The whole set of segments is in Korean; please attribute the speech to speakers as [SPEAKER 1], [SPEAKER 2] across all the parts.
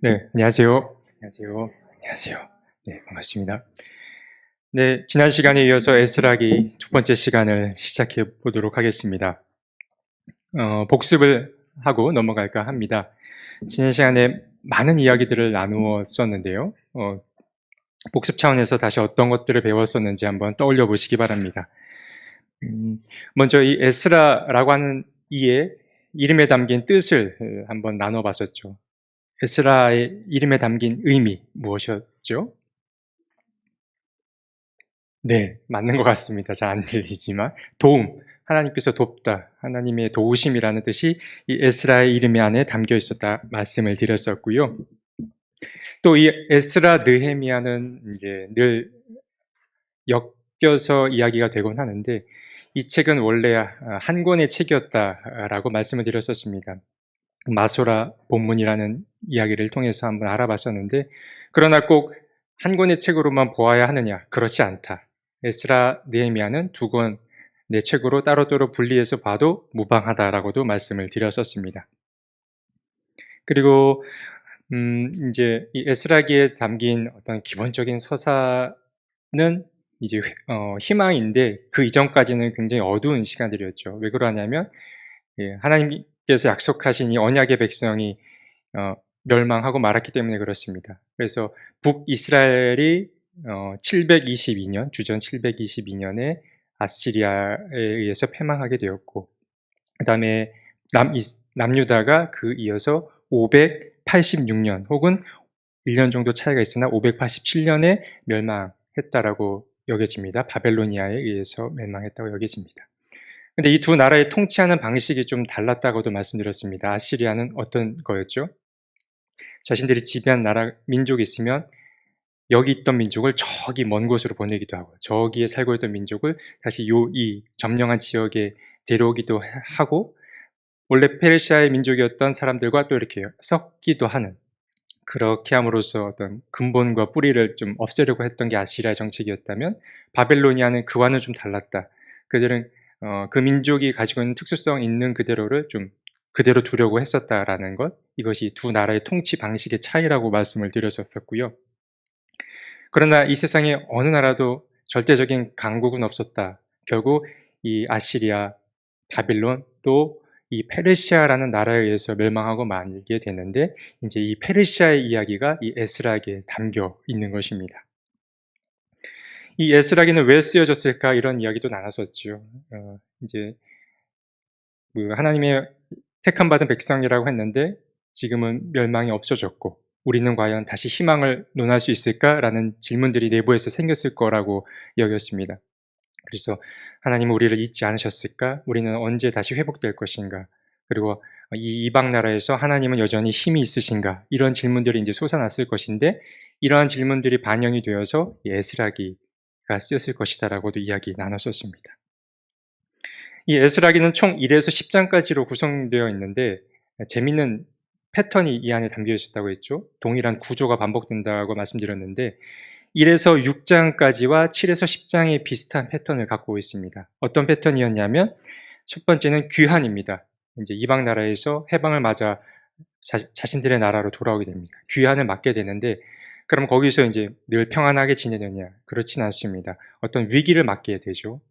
[SPEAKER 1] 네, 안녕하세요. 안녕하세요. 안녕하세요. 네, 반갑습니다. 네, 지난 시간에 이어서 에스라기 두 번째 시간을 시작해 보도록 하겠습니다. 복습을 하고 넘어갈까 합니다. 지난 시간에 많은 이야기들을 나누었었는데요. 복습 차원에서 다시 어떤 것들을 배웠었는지 한번 떠올려 보시기 바랍니다. 먼저 이 에스라라고 하는 이의 이름에 담긴 뜻을 한번 나눠봤었죠. 에스라의 이름에 담긴 의미 무엇이었죠? 네, 맞는 것 같습니다. 잘 안 들리지만 도움, 하나님께서 돕다, 하나님의 도우심이라는 뜻이 이 에스라의 이름 안에 담겨 있었다 말씀을 드렸었고요. 또 이 에스라 느헤미야는 이제 늘 엮여서 이야기가 되곤 하는데 이 책은 원래 한 권의 책이었다라고 말씀을 드렸었습니다. 마소라 본문이라는 이야기를 통해서 한번 알아봤었는데 그러나 꼭 한 권의 책으로만 보아야 하느냐? 그렇지 않다. 에스라 느헤미야는 두 권의 책으로 따로따로 분리해서 봐도 무방하다라고도 말씀을 드렸었습니다. 그리고 이제 이 에스라기에 담긴 어떤 기본적인 서사는 이제 희망인데 그 이전까지는 굉장히 어두운 시간들이었죠. 왜 그러냐면 하나님께서 약속하신 이 언약의 백성이 멸망하고 말았기 때문에 그렇습니다. 그래서 북이스라엘이 722년, 주전 722년에 아시리아에 의해서 패망하게 되었고, 그 다음에 남유다가 그 이어서 586년 혹은 1년 정도 차이가 있으나 587년에 멸망했다라고 여겨집니다. 바벨로니아에 의해서 멸망했다고 여겨집니다. 근데 이 두 나라의 통치하는 방식이 좀 달랐다고도 말씀드렸습니다. 아시리아는 어떤 거였죠? 자신들이 지배한 나라, 민족이 있으면 여기 있던 민족을 저기 먼 곳으로 보내기도 하고 저기에 살고 있던 민족을 다시 이 점령한 지역에 데려오기도 하고 원래 페르시아의 민족이었던 사람들과 또 이렇게 섞기도 하는 그렇게 함으로써 어떤 근본과 뿌리를 좀 없애려고 했던 게 아시리아의 정책이었다면 바벨로니아는 그와는 좀 달랐다. 그들은 그 민족이 가지고 있는 특수성 있는 그대로를 좀 그대로 두려고 했었다라는 것, 이것이 두 나라의 통치 방식의 차이라고 말씀을 드렸었고요. 그러나 이 세상에 어느 나라도 절대적인 강국은 없었다. 결국 이 아시리아, 바빌론 또 이 페르시아라는 나라에 의해서 멸망하고 말게 되는데 이제 이 페르시아의 이야기가 이 에스라기에 담겨 있는 것입니다. 이 에스라기는 왜 쓰여졌을까 이런 이야기도 나눴었죠. 이제 하나님의 택함 받은 백성이라고 했는데 지금은 멸망이 없어졌고 우리는 과연 다시 희망을 논할 수 있을까라는 질문들이 내부에서 생겼을 거라고 여겼습니다. 그래서 하나님은 우리를 잊지 않으셨을까? 우리는 언제 다시 회복될 것인가? 그리고 이 이방 나라에서 하나님은 여전히 힘이 있으신가? 이런 질문들이 이제 솟아났을 것인데 이러한 질문들이 반영이 되어서 에스라기가 쓰였을 것이다라고도 이야기 나눴었습니다. 이 에스라기는 총 1에서 10장까지로 구성되어 있는데 재미있는 패턴이 이 안에 담겨 있었다고 했죠. 동일한 구조가 반복된다고 말씀드렸는데 1에서 6장까지와 7에서 10장의 비슷한 패턴을 갖고 있습니다. 어떤 패턴이었냐면 첫 번째는 귀환입니다. 이제 이방 나라에서 해방을 맞아 자신들의 나라로 돌아오게 됩니다. 귀환을 맞게 되는데 그럼 거기서 이제 늘 평안하게 지내느냐? 그렇진 않습니다. 어떤 위기를 맞게 되죠.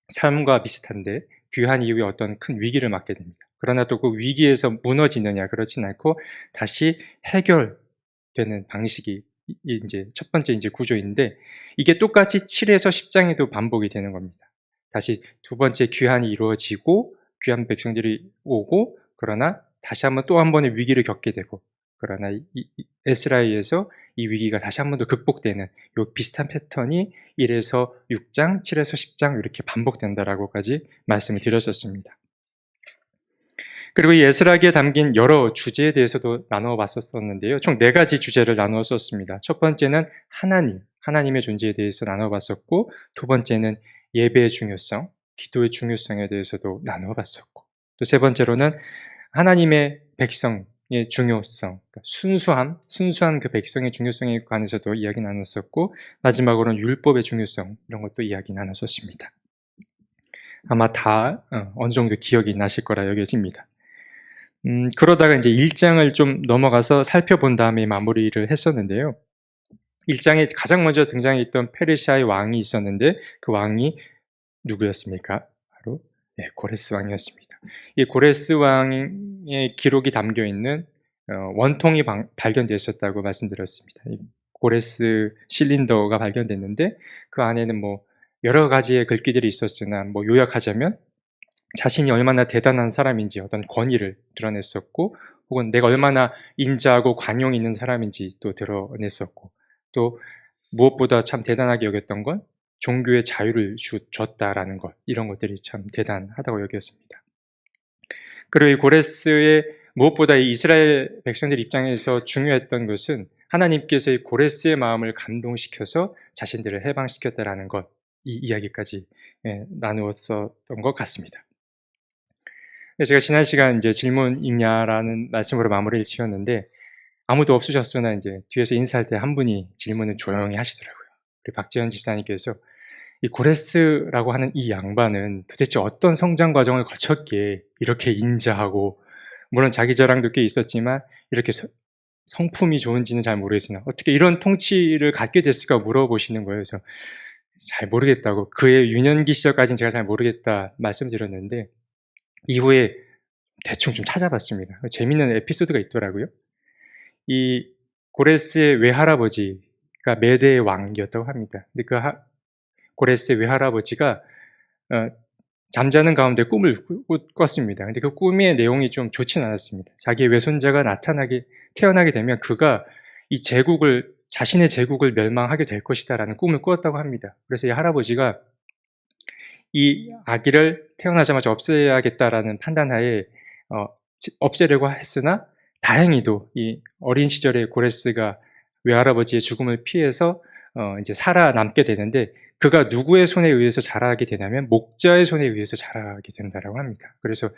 [SPEAKER 1] 삶과 비슷한데 귀환 이후에 어떤 큰 위기를 맞게 됩니다. 그러나 또 그 위기에서 무너지느냐? 그렇진 않고 다시 해결되는 방식이 이제 첫 번째 이제 구조인데 이게 똑같이 7에서 10장에도 반복이 되는 겁니다. 다시 두 번째 귀환이 이루어지고 귀한 백성들이 오고 그러나 다시 한번 또 한 번의 위기를 겪게 되고 그러나 에스라에서 이 위기가 다시 한 번 더 극복되는 요 비슷한 패턴이 1에서 6장, 7에서 10장 이렇게 반복된다라고까지 말씀을 드렸었습니다. 그리고 이 에스라기에 담긴 여러 주제에 대해서도 나누어 봤었는데요. 총 4가지 주제를 나누었었습니다. 첫 번째는 하나님의 존재에 대해서 나누어 봤었고, 두 번째는 예배의 중요성, 기도의 중요성에 대해서도 나누어 봤었고, 또 세 번째로는 하나님의 백성의 중요성, 그러니까 순수한 그 백성의 중요성에 관해서도 이야기 나눴었고, 마지막으로는 율법의 중요성, 이런 것도 이야기 나눴었습니다. 아마 다 어느 정도 기억이 나실 거라 여겨집니다. 그러다가 이제 1장을 좀 넘어가서 살펴본 다음에 마무리를 했었는데요. 1장에 가장 먼저 등장했던 페르시아의 왕이 있었는데 그 왕이 누구였습니까? 바로 고레스 왕이었습니다. 이 고레스 왕의 기록이 담겨 있는 원통이 발견되었다고 말씀드렸습니다. 이 고레스 실린더가 발견됐는데 그 안에는 뭐 여러 가지의 글귀들이 있었으나 뭐 요약하자면 자신이 얼마나 대단한 사람인지 어떤 권위를 드러냈었고 혹은 내가 얼마나 인자하고 관용이 있는 사람인지 또 드러냈었고 또 무엇보다 참 대단하게 여겼던 건 종교의 자유를 줬다라는 것, 이런 것들이 참 대단하다고 여겼습니다. 그리고 이 고레스의 무엇보다 이 이스라엘 백성들 입장에서 중요했던 것은 하나님께서 이 고레스의 마음을 감동시켜서 자신들을 해방시켰다라는 것, 이 이야기까지 나누었었던 것 같습니다. 제가 지난 시간 이제 질문 있냐라는 말씀으로 마무리를 지었는데 아무도 없으셨으나 이제 뒤에서 인사할 때 한 분이 질문을 조용히 하시더라고요. 우리 박재현 집사님께서 이 고레스라고 하는 이 양반은 도대체 어떤 성장 과정을 거쳤기에 이렇게 인자하고, 물론 자기 자랑도 꽤 있었지만 이렇게 성품이 좋은지는 잘 모르겠으나 어떻게 이런 통치를 갖게 됐을까 물어보시는 거예요. 그래서 잘 모르겠다고, 그의 유년기 시절까지는 제가 잘 모르겠다 말씀드렸는데 이후에 대충 좀 찾아봤습니다. 재밌는 에피소드가 있더라고요. 이 고레스의 외할아버지가 메대의 왕이었다고 합니다. 근데 그 고레스의 외할아버지가 잠자는 가운데 꿈을 꿨습니다. 근데 그 꿈의 내용이 좀 좋지는 않았습니다. 자기의 외손자가 태어나게 되면 그가 이 자신의 제국을 멸망하게 될 것이다라는 꿈을 꾸었다고 합니다. 그래서 이 할아버지가 이 아기를 태어나자마자 없애야겠다라는 판단하에 없애려고 했으나 다행히도 이 어린 시절에 고레스가 외할아버지의 죽음을 피해서 이제 살아남게 되는데 그가 누구의 손에 의해서 자라게 되냐면 목자의 손에 의해서 자라게 된다라고 합니다. 그래서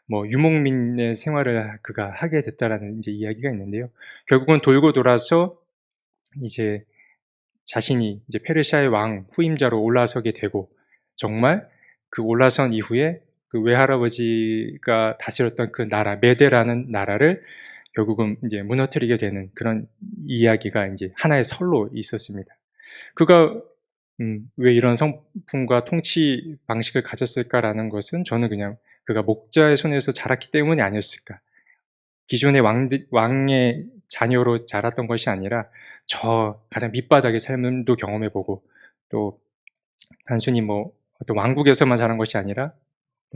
[SPEAKER 1] 뭐 유목민의 생활을 그가 하게 됐다라는 이제 이야기가 있는데요. 결국은 돌고 돌아서 이제 자신이 이제 페르시아의 왕 후임자로 올라서게 되고 정말 그 올라선 이후에 그 외할아버지가 다스렸던 그 나라 메대라는 나라를 결국은 이제 무너뜨리게 되는 그런 이야기가 이제 하나의 설로 있었습니다. 그가 왜 이런 성품과 통치 방식을 가졌을까라는 것은 저는 그냥 그가 목자의 손에서 자랐기 때문이 아니었을까. 기존의 왕의 자녀로 자랐던 것이 아니라 저 가장 밑바닥의 삶도 경험해보고 또 단순히 뭐 어떤 왕국에서만 자란 것이 아니라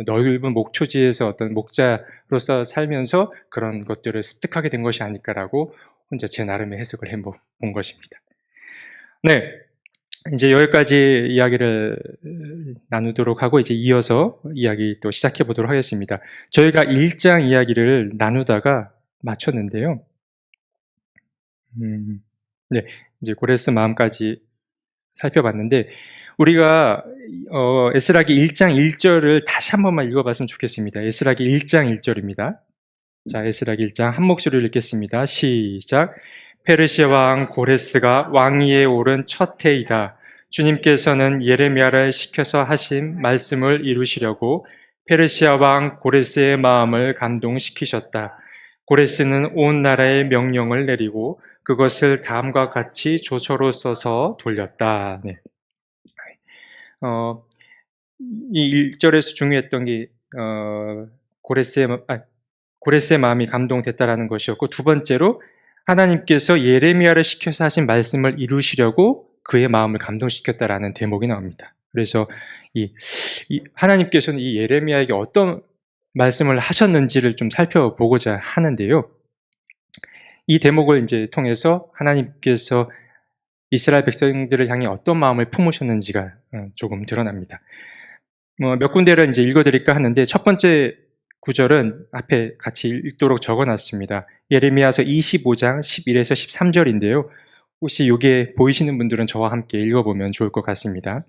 [SPEAKER 1] 넓은 목초지에서 어떤 목자로서 살면서 그런 것들을 습득하게 된 것이 아닐까라고 혼자 제 나름의 해석을 해본 것입니다. 네, 이제 여기까지 이야기를 나누도록 하고 이제 이어서 이야기 또 시작해 보도록 하겠습니다. 저희가 1장 이야기를 나누다가 마쳤는데요. 네, 이제 고레스 마음까지 살펴봤는데 우리가 에스라기 1장 1절을 다시 한 번만 읽어봤으면 좋겠습니다. 에스라기 1장 1절입니다. 자, 에스라기 1장 한 목소리로 읽겠습니다. 시작. 페르시아 왕 고레스가 왕위에 오른 첫 해이다. 주님께서는 예레미야를 시켜서 하신 말씀을 이루시려고 페르시아 왕 고레스의 마음을 감동시키셨다. 고레스는 온 나라에 명령을 내리고 그것을 다음과 같이 조서로 써서 돌렸다. 네. 이 1절에서 중요했던 게 고레스의 마음이 감동됐다라는 것이었고, 두 번째로 하나님께서 예레미야를 시켜서 하신 말씀을 이루시려고 그의 마음을 감동시켰다라는 대목이 나옵니다. 그래서 하나님께서는 이 예레미야에게 어떤 말씀을 하셨는지를 좀 살펴보고자 하는데요. 이 대목을 이제 통해서 하나님께서 이스라엘 백성들을 향해 어떤 마음을 품으셨는지가 조금 드러납니다. 몇 군데를 이제 읽어드릴까 하는데 첫 번째 구절은 앞에 같이 읽도록 적어놨습니다. 예레미야서 25장 11에서 13절인데요. 혹시 이게 보이시는 분들은 저와 함께 읽어보면 좋을 것 같습니다.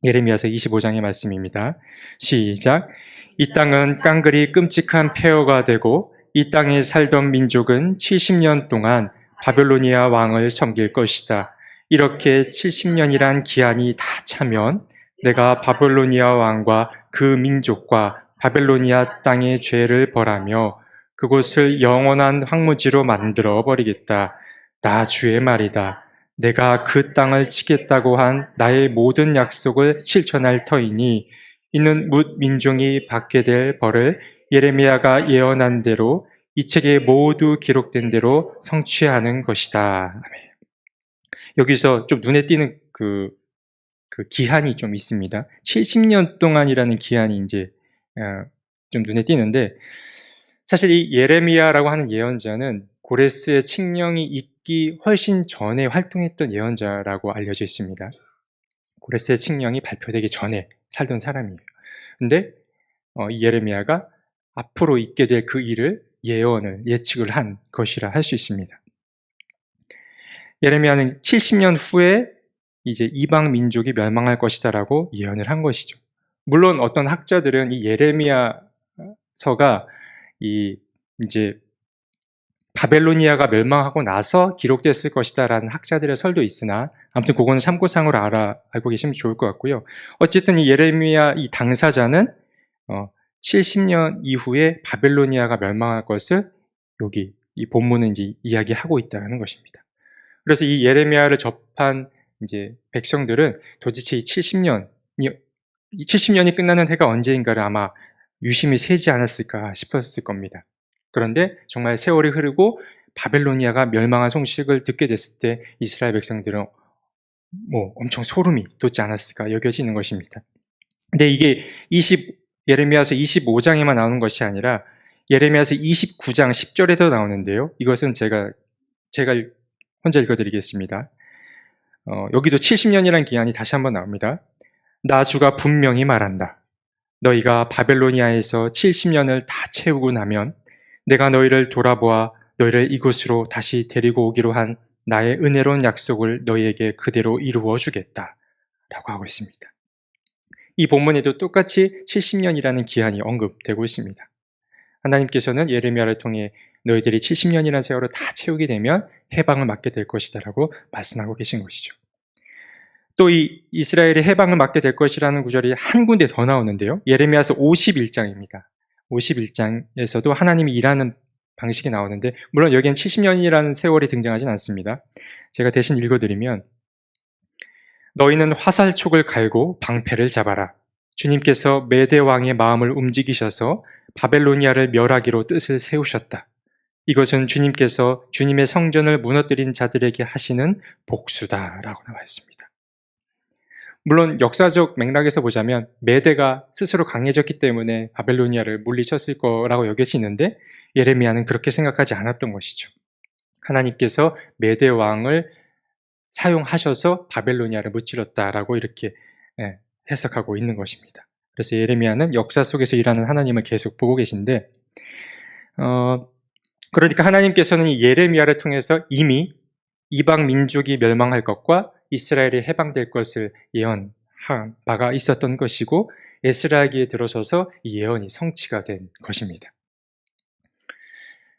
[SPEAKER 1] 예레미야서 25장의 말씀입니다. 시작. 이 땅은 깡그리 끔찍한 폐허가 되고 이 땅에 살던 민족은 70년 동안 바벨로니아 왕을 섬길 것이다. 이렇게 70년이란 기한이 다 차면 내가 바벨로니아 왕과 그 민족과 바벨로니아 땅의 죄를 벌하며 그곳을 영원한 황무지로 만들어 버리겠다. 나 주의 말이다. 내가 그 땅을 치겠다고 한 나의 모든 약속을 실천할 터이니 이는 뭇 민중이 받게 될 벌을 예레미야가 예언한 대로 이 책에 모두 기록된 대로 성취하는 것이다. 아멘. 여기서 좀 눈에 띄는 그 기한이 좀 있습니다. 70년 동안이라는 기한이 이제 좀 눈에 띄는데, 사실 이 예레미야라고 하는 예언자는 고레스의 칙령이 있기 훨씬 전에 활동했던 예언자라고 알려져 있습니다. 고레스의 칙령이 발표되기 전에 살던 사람이에요. 근데 이 예레미야가 앞으로 있게 될 그 일을 예측을 한 것이라 할 수 있습니다. 예레미야는 70년 후에 이제 이방 민족이 멸망할 것이다라고 예언을 한 것이죠. 물론 어떤 학자들은 이 예레미야서가 이제 바벨로니아가 멸망하고 나서 기록됐을 것이다라는 학자들의 설도 있으나, 아무튼 그거는 참고상으로 알고 계시면 좋을 것 같고요. 어쨌든 이 예레미야 이 당사자는 70년 이후에 바벨로니아가 멸망할 것을 여기 이 본문은 이제 이야기하고 있다는 것입니다. 그래서 이 예레미야를 접한 이제 백성들은 도대체 이 70년이 끝나는 해가 언제인가를 아마 유심히 세지 않았을까 싶었을 겁니다. 그런데 정말 세월이 흐르고 바벨로니아가 멸망한 소식을 듣게 됐을 때 이스라엘 백성들은 엄청 소름이 돋지 않았을까 여겨지는 것입니다. 근데 이게 예레미야서 25장에만 나오는 것이 아니라 예레미야서 29장 10절에도 나오는데요. 이것은 제가 혼자 읽어드리겠습니다. 여기도 70년이라는 기한이 다시 한번 나옵니다. 나 주가 분명히 말한다. 너희가 바벨로니아에서 70년을 다 채우고 나면 내가 너희를 돌아보아 너희를 이곳으로 다시 데리고 오기로 한 나의 은혜로운 약속을 너희에게 그대로 이루어 주겠다 라고 하고 있습니다. 이 본문에도 똑같이 70년이라는 기한이 언급되고 있습니다. 하나님께서는 예레미야를 통해 너희들이 70년이라는 세월을 다 채우게 되면 해방을 맞게 될 것이다 라고 말씀하고 계신 것이죠. 또 이 이스라엘이 해방을 맞게 될 것이라는 구절이 한 군데 더 나오는데요. 예레미야서 51장입니다. 51장에서도 하나님이 일하는 방식이 나오는데, 물론 여기엔 70년이라는 세월이 등장하진 않습니다. 제가 대신 읽어드리면, 너희는 화살촉을 갈고 방패를 잡아라. 주님께서 메대 왕의 마음을 움직이셔서 바벨로니아를 멸하기로 뜻을 세우셨다. 이것은 주님께서 주님의 성전을 무너뜨린 자들에게 하시는 복수다라고 나와 있습니다. 물론 역사적 맥락에서 보자면 메대가 스스로 강해졌기 때문에 바벨로니아를 물리쳤을 거라고 여겨지는데, 예레미야는 그렇게 생각하지 않았던 것이죠. 하나님께서 메대 왕을 사용하셔서 바벨로니아를 무찌렀다라고 이렇게 해석하고 있는 것입니다. 그래서 예레미야는 역사 속에서 일하는 하나님을 계속 보고 계신데, 그러니까 하나님께서는 이 예레미야를 통해서 이미 이방 민족이 멸망할 것과 이스라엘이 해방될 것을 예언한 바가 있었던 것이고, 에스라기에 들어서서 이 예언이 성취가 된 것입니다.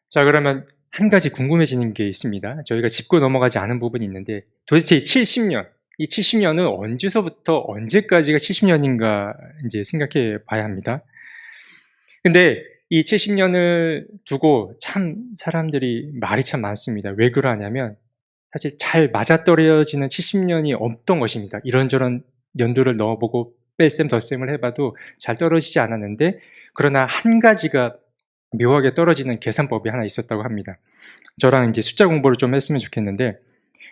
[SPEAKER 1] 자, 그러면 한 가지 궁금해지는 게 있습니다. 저희가 짚고 넘어가지 않은 부분이 있는데, 도대체 이 70년은 언제서부터 언제까지가 70년인가 이제 생각해 봐야 합니다. 근데 이 70년을 두고 참 사람들이 말이 참 많습니다. 왜 그러냐면 사실 잘 맞아떨어지는 70년이 없던 것입니다. 이런저런 연도를 넣어보고 뺄셈 덧셈을 해봐도 잘 떨어지지 않았는데, 그러나 한 가지가 묘하게 떨어지는 계산법이 하나 있었다고 합니다. 저랑 이제 숫자 공부를 좀 했으면 좋겠는데,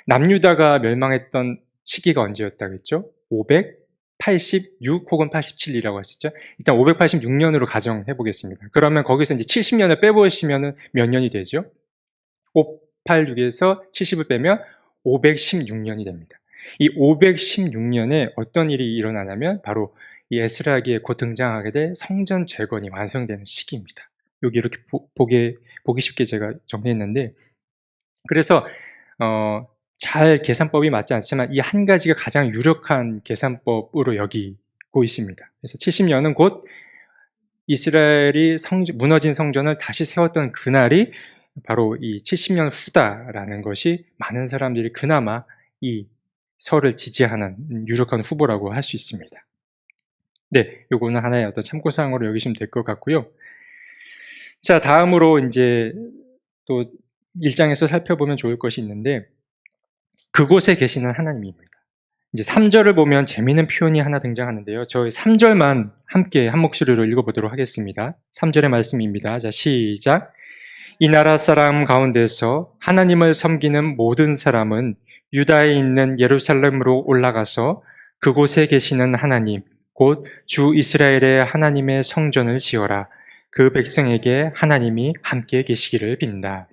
[SPEAKER 1] 남유다가 멸망했던 시기가 언제였다고 했죠? 586 혹은 87이라고 했었죠? 일단 586년으로 가정해 보겠습니다. 그러면 거기서 이제 70년을 빼보시면 몇 년이 되죠? 586에서 70을 빼면 516년이 됩니다. 이 516년에 어떤 일이 일어나냐면 바로 이 에스라기에 곧 등장하게 될 성전 재건이 완성되는 시기입니다. 여기 이렇게 보기 쉽게 제가 정리했는데, 그래서 잘 계산법이 맞지 않지만 이 한 가지가 가장 유력한 계산법으로 여기고 있습니다. 그래서 70년은 곧 이스라엘이 무너진 성전을 다시 세웠던 그날이 바로 이 70년 후다라는 것이 많은 사람들이 그나마 이 설을 지지하는 유력한 후보라고 할 수 있습니다. 네, 요거는 하나의 어떤 참고사항으로 여기시면 될 것 같고요. 자, 다음으로 이제 또 1장에서 살펴보면 좋을 것이 있는데, 그곳에 계시는 하나님입니다. 이제 3절을 보면 재미있는 표현이 하나 등장하는데요. 저희 3절만 함께 한 목소리로 읽어보도록 하겠습니다. 3절의 말씀입니다. 자, 시작. 이 나라 사람 가운데서 하나님을 섬기는 모든 사람은 유다에 있는 예루살렘으로 올라가서 그곳에 계시는 하나님, 곧 주 이스라엘의 하나님의 성전을 지어라. 그 백성에게 하나님이 함께 계시기를 빈다.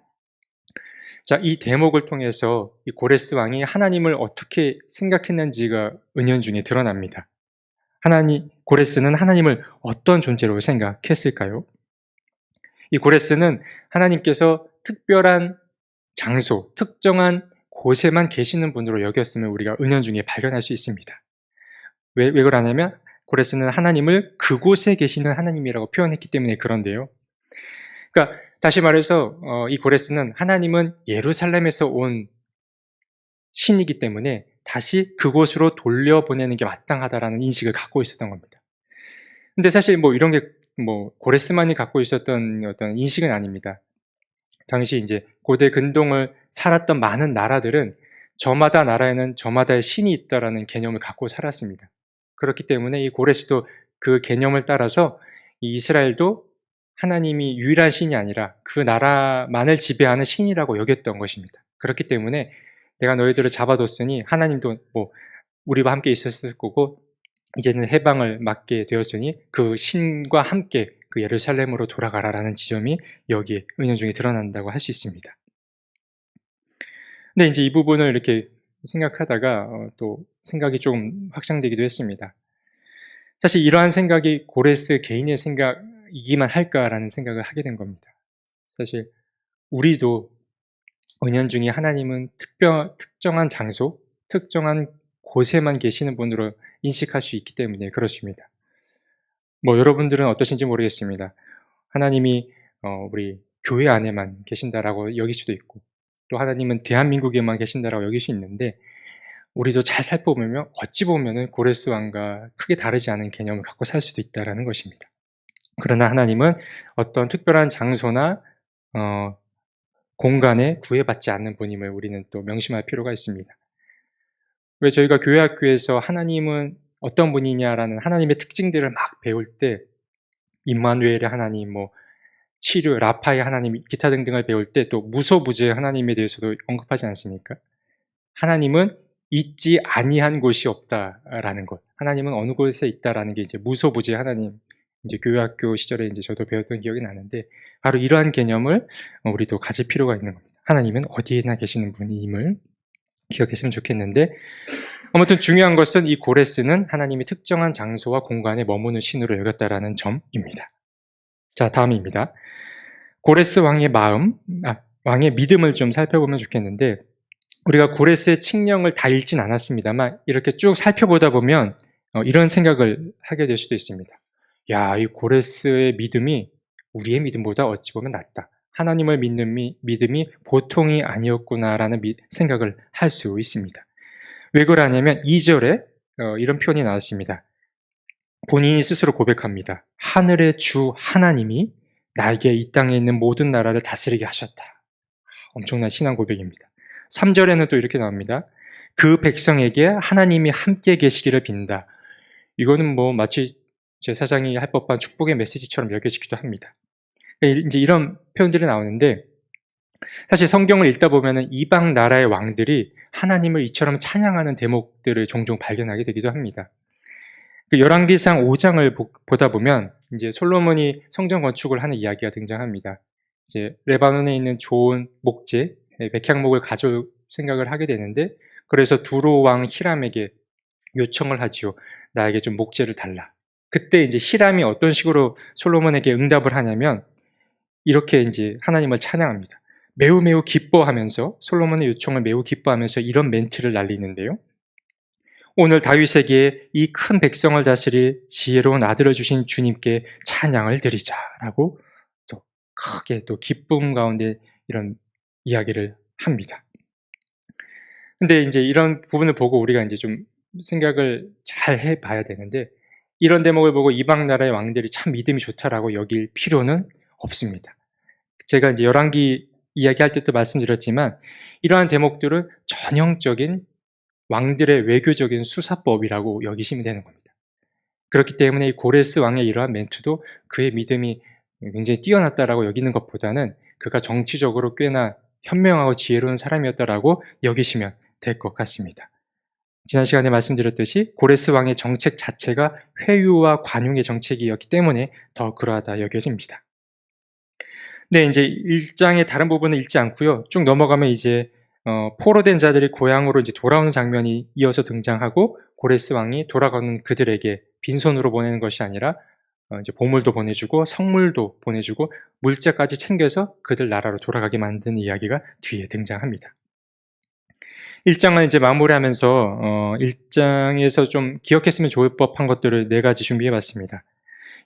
[SPEAKER 1] 자, 이 대목을 통해서 이 고레스 왕이 하나님을 어떻게 생각했는지가 은연중에 드러납니다. 고레스는 하나님을 어떤 존재로 생각했을까요? 이 고레스는 하나님께서 특별한 장소, 특정한 곳에만 계시는 분으로 여겼음을 우리가 은연중에 발견할 수 있습니다. 왜 그러냐면 고레스는 하나님을 그곳에 계시는 하나님이라고 표현했기 때문에 그런데요. 그러니까 다시 말해서 이 고레스는 하나님은 예루살렘에서 온 신이기 때문에 다시 그곳으로 돌려보내는 게 마땅하다라는 인식을 갖고 있었던 겁니다. 근데 사실 이런 게 고레스만이 갖고 있었던 어떤 인식은 아닙니다. 당시 이제 고대 근동을 살았던 많은 나라들은 저마다 나라에는 저마다의 신이 있다라는 개념을 갖고 살았습니다. 그렇기 때문에 이 고레스도 그 개념을 따라서 이 이스라엘도 하나님이 유일한 신이 아니라 그 나라만을 지배하는 신이라고 여겼던 것입니다. 그렇기 때문에 내가 너희들을 잡아뒀으니 하나님도 우리와 함께 있었을 거고 이제는 해방을 맞게 되었으니 그 신과 함께 그 예루살렘으로 돌아가라라는 지점이 여기에 은연중에 드러난다고 할 수 있습니다. 근데 이제 이 부분을 이렇게 생각하다가 또 생각이 좀 확장되기도 했습니다. 사실 이러한 생각이 고레스 개인의 생각이기만 할까라는 생각을 하게 된 겁니다. 사실 우리도 은연중에 하나님은 특정한 장소, 특정한 곳에만 계시는 분으로 인식할 수 있기 때문에 그렇습니다. 여러분들은 어떠신지 모르겠습니다. 하나님이 우리 교회 안에만 계신다라고 여길 수도 있고 또 하나님은 대한민국에만 계신다라고 여길 수 있는데 우리도 잘 살펴보면 어찌 보면은 고레스 왕과 크게 다르지 않은 개념을 갖고 살 수도 있다라는 것입니다. 그러나 하나님은 어떤 특별한 장소나 공간에 구애받지 않는 분임을 우리는 또 명심할 필요가 있습니다. 왜 저희가 교회 학교에서 하나님은 어떤 분이냐라는 하나님의 특징들을 막 배울 때 임마누엘의 하나님, 치료, 라파의 하나님, 기타 등등을 배울 때 또 무소부재의 하나님에 대해서도 언급하지 않습니까? 하나님은 있지 아니한 곳이 없다라는 것. 하나님은 어느 곳에 있다라는 게 이제 무소부재의 하나님. 이제 교회학교 시절에 이제 저도 배웠던 기억이 나는데 바로 이러한 개념을 우리도 가질 필요가 있는 겁니다. 하나님은 어디에나 계시는 분임을 기억했으면 좋겠는데 아무튼 중요한 것은 이 고레스는 하나님이 특정한 장소와 공간에 머무는 신으로 여겼다라는 점입니다. 자, 다음입니다. 고레스 왕의 왕의 믿음을 좀 살펴보면 좋겠는데 우리가 고레스의 칙령을 다 읽진 않았습니다만 이렇게 쭉 살펴보다 보면 이런 생각을 하게 될 수도 있습니다. 야, 이 고레스의 믿음이 우리의 믿음보다 어찌 보면 낫다. 하나님을 믿는 믿음이 보통이 아니었구나라는 생각을 할 수 있습니다. 왜 그러냐면 2절에 이런 표현이 나왔습니다. 본인이 스스로 고백합니다. 하늘의 주 하나님이 나에게 이 땅에 있는 모든 나라를 다스리게 하셨다. 엄청난 신앙 고백입니다. 3절에는 또 이렇게 나옵니다. 그 백성에게 하나님이 함께 계시기를 빈다. 이거는 마치 제사장이 할 법한 축복의 메시지처럼 여겨지기도 합니다. 이제 이런 표현들이 나오는데 사실 성경을 읽다 보면 이방 나라의 왕들이 하나님을 이처럼 찬양하는 대목들을 종종 발견하게 되기도 합니다. 열왕기상 5장을 보다 보면 이제 솔로몬이 성전 건축을 하는 이야기가 등장합니다. 이제 레바논에 있는 좋은 목재, 백향목을 가져올 생각을 하게 되는데 그래서 두로 왕 히람에게 요청을 하지요. 나에게 좀 목재를 달라. 그때 이제 히람이 어떤 식으로 솔로몬에게 응답을 하냐면 이렇게 이제 하나님을 찬양합니다. 매우 매우 기뻐하면서 솔로몬의 요청을 매우 기뻐하면서 이런 멘트를 날리는데요. 오늘 다윗에게 이 큰 백성을 다스릴 지혜로운 아들을 주신 주님께 찬양을 드리자라고 또 크게 또 기쁨 가운데 이런 이야기를 합니다. 근데 이제 이런 부분을 보고 우리가 이제 좀 생각을 잘 해봐야 되는데 이런 대목을 보고 이방 나라의 왕들이 참 믿음이 좋다라고 여길 필요는 없습니다. 제가 이제 열왕기 이야기할 때도 말씀드렸지만 이러한 대목들은 전형적인 왕들의 외교적인 수사법이라고 여기시면 되는 겁니다. 그렇기 때문에 이 고레스 왕의 이러한 멘트도 그의 믿음이 굉장히 뛰어났다라고 여기는 것보다는 그가 정치적으로 꽤나 현명하고 지혜로운 사람이었다라고 여기시면 될 것 같습니다. 지난 시간에 말씀드렸듯이 고레스 왕의 정책 자체가 회유와 관용의 정책이었기 때문에 더 그러하다 여겨집니다. 네, 이제 1장의 다른 부분은 읽지 않고요. 쭉 넘어가면 이제 포로된 자들이 고향으로 이제 돌아오는 장면이 이어서 등장하고 고레스 왕이 돌아가는 그들에게 빈손으로 보내는 것이 아니라 이제 보물도 보내주고 성물도 보내주고 물자까지 챙겨서 그들 나라로 돌아가게 만든 이야기가 뒤에 등장합니다. 1장은 이제 마무리하면서 1장에서 좀 기억했으면 좋을 법한 것들을 4가지 준비해봤습니다.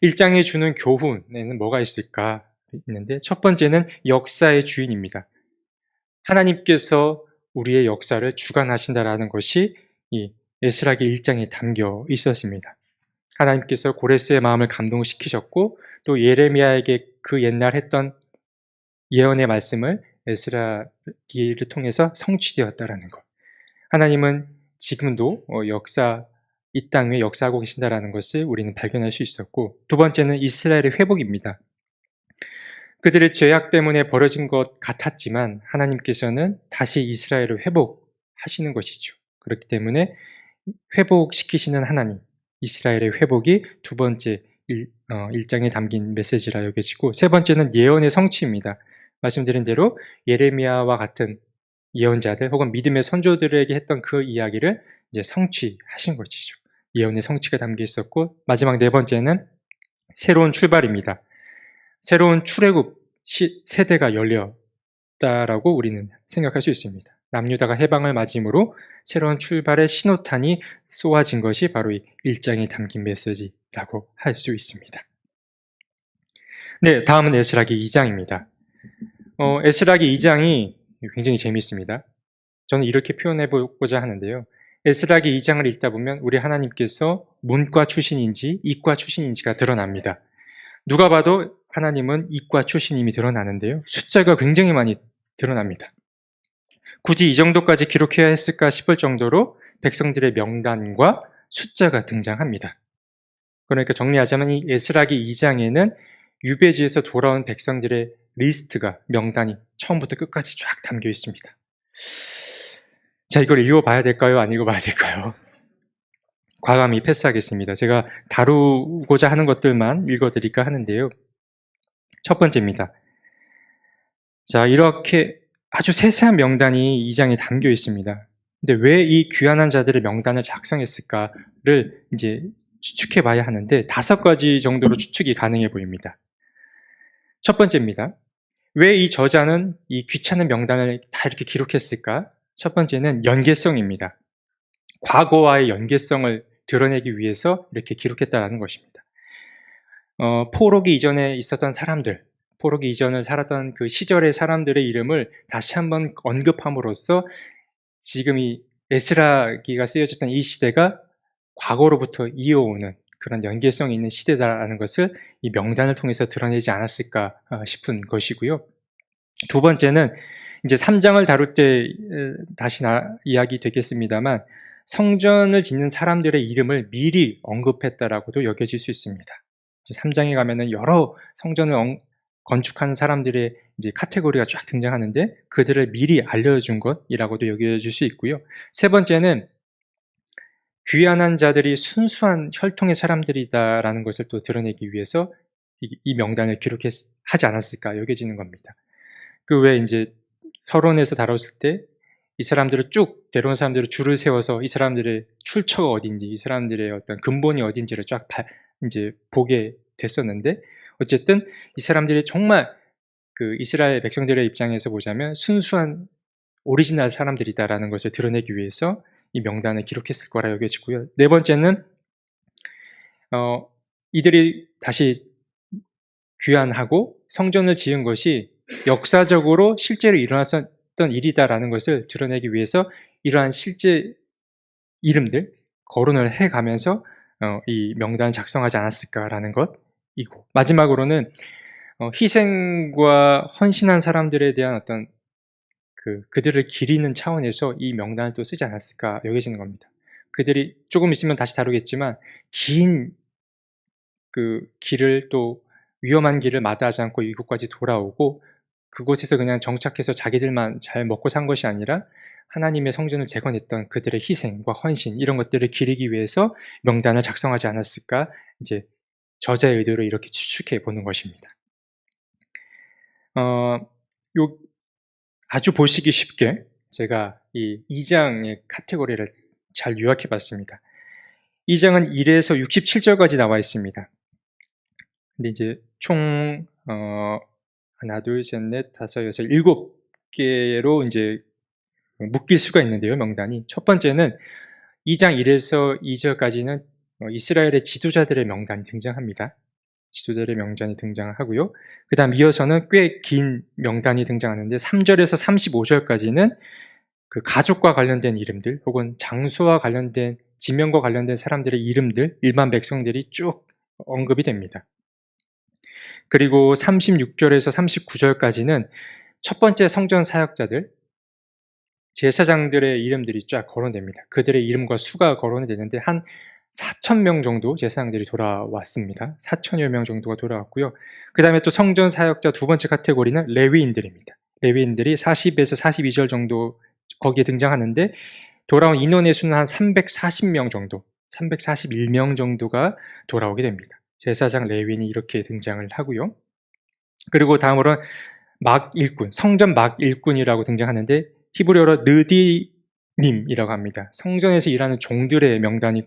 [SPEAKER 1] 1장이 주는 교훈에는 뭐가 있을까 있는데 첫 번째는 역사의 주인입니다. 하나님께서 우리의 역사를 주관하신다라는 것이 이 에스라기 1장에 담겨 있었습니다. 하나님께서 고레스의 마음을 감동시키셨고 또 예레미야에게 그 옛날 했던 예언의 말씀을 에스라기를 통해서 성취되었다라는 것. 하나님은 지금도 이 땅 위에 역사하고 계신다라는 것을 우리는 발견할 수 있었고, 두 번째는 이스라엘의 회복입니다. 그들의 죄악 때문에 벌어진 것 같았지만 하나님께서는 다시 이스라엘을 회복하시는 것이죠. 그렇기 때문에 회복시키시는 하나님, 이스라엘의 회복이 두 번째 1장에 담긴 메시지라 여겨지고, 세 번째는 예언의 성취입니다. 말씀드린 대로 예레미야와 같은 예언자들 혹은 믿음의 선조들에게 했던 그 이야기를 이제 성취하신 것이죠. 예언의 성취가 담겨 있었고, 마지막 네 번째는 새로운 출발입니다. 새로운 출애굽 세대가 열렸다라고 우리는 생각할 수 있습니다. 남유다가 해방을 맞이므로 새로운 출발의 신호탄이 쏘아진 것이 바로 이 1장에 담긴 메시지라고 할 수 있습니다. 네, 다음은 에스라기 2장입니다. 에스라기 2장이 굉장히 재미있습니다. 저는 이렇게 표현해보고자 하는데요. 에스라기 2장을 읽다 보면 우리 하나님께서 문과 출신인지 이과 출신인지가 드러납니다. 누가 봐도 하나님은 이과 출신임이 드러나는데요. 숫자가 굉장히 많이 드러납니다. 굳이 이 정도까지 기록해야 했을까 싶을 정도로 백성들의 명단과 숫자가 등장합니다. 그러니까 정리하자면 이 에스라기 2장에는 유배지에서 돌아온 백성들의 리스트가, 명단이 처음부터 끝까지 쫙 담겨 있습니다. 자, 이걸 읽어봐야 될까요? 안 읽어봐야 될까요? 과감히 패스하겠습니다. 제가 다루고자 하는 것들만 읽어드릴까 하는데요. 첫 번째입니다. 자, 이렇게 아주 세세한 명단이 이 장에 담겨 있습니다. 근데 왜 이 귀환한 자들의 명단을 작성했을까를 이제 추측해 봐야 하는데 5가지 정도로 추측이 가능해 보입니다. 첫 번째입니다. 왜 이 저자는 이 귀찮은 명단을 다 이렇게 기록했을까? 첫 번째는 연계성입니다. 과거와의 연계성을 드러내기 위해서 이렇게 기록했다는 것입니다. 포로기 이전에 있었던 사람들, 포로기 이전을 살았던 그 시절의 사람들의 이름을 다시 한번 언급함으로써 지금 이 에스라기가 쓰여졌던 이 시대가 과거로부터 이어오는 그런 연계성이 있는 시대다라는 것을 이 명단을 통해서 드러내지 않았을까 싶은 것이고요. 두 번째는 이제 3장을 다룰 때 다시 이야기 되겠습니다만 성전을 짓는 사람들의 이름을 미리 언급했다라고도 여겨질 수 있습니다. 3장에 가면은 여러 성전을 건축한 사람들의 이제 카테고리가 쫙 등장하는데 그들을 미리 알려준 것이라고도 여겨질 수 있고요. 세 번째는 귀환한 자들이 순수한 혈통의 사람들이다라는 것을 또 드러내기 위해서 이 명단을 하지 않았을까 여겨지는 겁니다. 그 외에 이제 서론에서 다뤘을 때 이 사람들을 쭉 데려온 사람들을 줄을 세워서 이 사람들의 출처가 어딘지, 이 사람들의 어떤 근본이 어딘지를 쫙 이제 보게 됐었는데, 어쨌든 이 사람들이 정말 그 이스라엘 백성들의 입장에서 보자면 순수한 오리지널 사람들이다라는 것을 드러내기 위해서 이 명단을 기록했을 거라 여겨지고요. 네 번째는 이들이 다시 귀환하고 성전을 지은 것이 역사적으로 실제로 일어났던 일이다라는 것을 드러내기 위해서 이러한 실제 이름들 거론을 해가면서 이 명단을 작성하지 않았을까라는 것이고, 마지막으로는 희생과 헌신한 사람들에 대한 어떤 그들을 기리는 차원에서 이 명단을 또 쓰지 않았을까 여겨지는 겁니다. 그들이 조금 있으면 다시 다루겠지만 긴 길을 또 위험한 길을 마다하지 않고 이곳까지 돌아오고 그곳에서 그냥 정착해서 자기들만 잘 먹고 산 것이 아니라 하나님의 성전을 재건했던 그들의 희생과 헌신 이런 것들을 기리기 위해서 명단을 작성하지 않았을까 이제 저자의 의도로 이렇게 추측해 보는 것입니다. 요 아주 보시기 쉽게 제가 이 2장의 카테고리를 잘 요약해 봤습니다. 2장은 1에서 67절까지 나와 있습니다. 근데 이제 총 하나, 둘, 셋, 넷, 다섯, 여섯, 7개로 이제 묶일 수가 있는데요, 명단이. 첫 번째는 2장 1에서 2절까지는 이스라엘의 지도자들의 명단이 등장합니다. 지도자들의 명단이 등장하고요. 그 다음 이어서는 꽤 긴 명단이 등장하는데 3절에서 35절까지는 그 가족과 관련된 이름들 혹은 장소와 관련된 지명과 관련된 사람들의 이름들, 일반 백성들이 쭉 언급이 됩니다. 그리고 36절에서 39절까지는 첫 번째 성전 사역자들, 제사장들의 이름들이 쫙 거론됩니다. 그들의 이름과 수가 거론이 되는데 한 4,000명 정도 제사장들이 돌아왔습니다. 4,000여 명 정도가 돌아왔고요. 그 다음에 또 성전 사역자 두 번째 카테고리는 레위인들입니다. 레위인들이 40에서 42절 정도 거기에 등장하는데 돌아온 인원의 수는 한 340명 정도, 341명 정도가 돌아오게 됩니다. 제사장 레위인이 이렇게 등장을 하고요. 그리고 다음으로는 막 일꾼, 성전 막 일꾼이라고 등장하는데 히브리어로 느디님이라고 합니다. 성전에서 일하는 종들의 명단이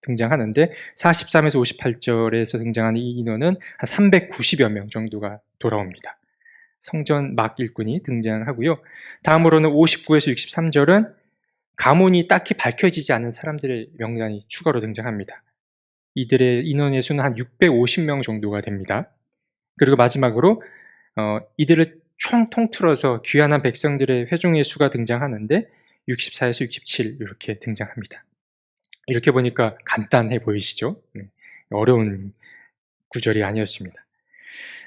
[SPEAKER 1] 등장하는데 43에서 58절에서 등장하는 이 인원은 한 390여 명 정도가 돌아옵니다. 성전 막 일꾼이 등장하고요. 다음으로는 59에서 63절은 가문이 딱히 밝혀지지 않은 사람들의 명단이 추가로 등장합니다. 이들의 인원의 수는 한 650명 정도가 됩니다. 그리고 마지막으로 이들을 총 통틀어서 귀환한 백성들의 회중의 수가 등장하는데 64에서 67 이렇게 등장합니다. 이렇게 보니까 간단해 보이시죠? 네, 어려운 구절이 아니었습니다.